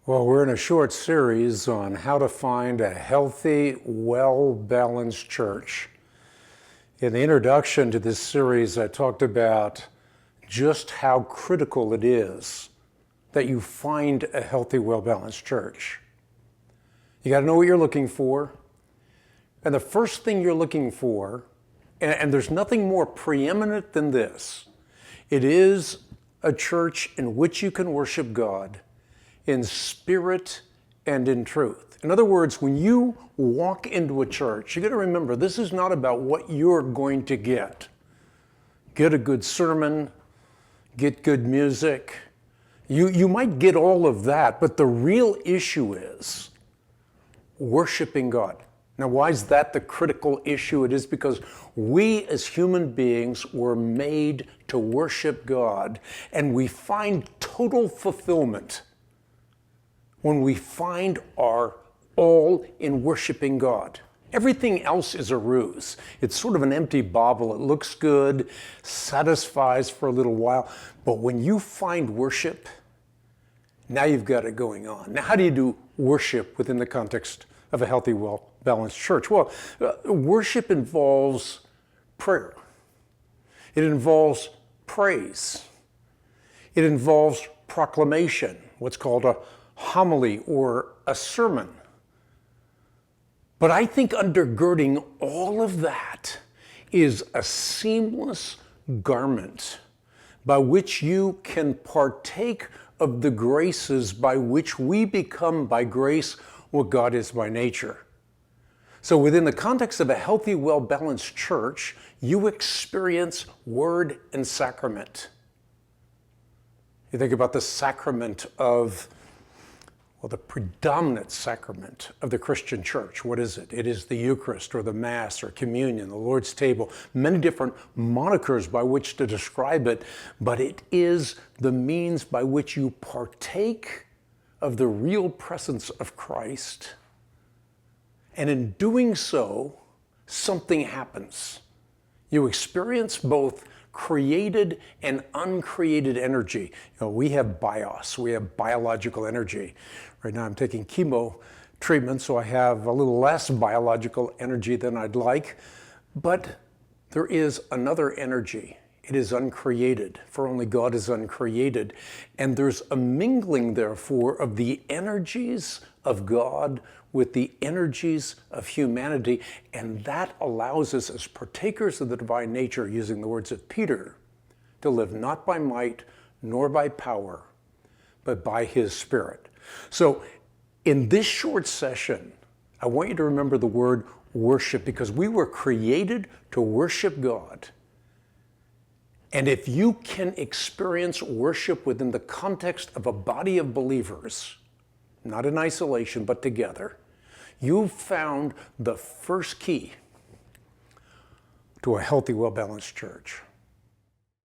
Well, we're in a short series on how to find a healthy, well-balanced church. In the introduction to this series, I talked about just how critical it is that you find a healthy, well-balanced church. You got to know what you're looking for. And the first thing you're looking for, and there's nothing more preeminent than this, it is a church in which you can worship God in spirit and in truth. In other words, when you walk into a church, you got to remember, this is not about what you're going to get. Get a good sermon, get good music. You might get all of that, but the real issue is worshiping God. Now, why is that the critical issue? It is because we as human beings were made to worship God, and we find total fulfillment when we find our all in worshiping God. Everything else is a ruse. It's sort of an empty bauble. It looks good, satisfies for a little while, but when you find worship, now you've got it going on. Now, how do you do worship within the context of a healthy, well-balanced church? Well, worship involves prayer. It involves praise. It involves proclamation, what's called a homily or a sermon. But I think undergirding all of that is a seamless garment by which you can partake of the graces by which we become by grace what God is by nature. So within the context of a healthy, well-balanced church, you experience word and sacrament. You think about the sacrament of, well, the predominant sacrament of the Christian church. What is it? It is the Eucharist or the Mass or communion, the Lord's table, many different monikers by which to describe it, but it is the means by which you partake of the real presence of Christ. And in doing so, something happens. You experience both created and uncreated energy. We have bios, we have biological energy. Right now I'm taking chemo treatment, so I have a little less biological energy than I'd like, but there is another energy. It is uncreated, for only God is uncreated. And there's a mingling, therefore, of the energies of God with the energies of humanity, and that allows us as partakers of the divine nature, using the words of Peter, to live not by might nor by power, but by his Spirit. So in this short session, I want you to remember the word worship, because we were created to worship God. And if you can experience worship within the context of a body of believers, not in isolation, but together, you've found the first key to a healthy, well-balanced church.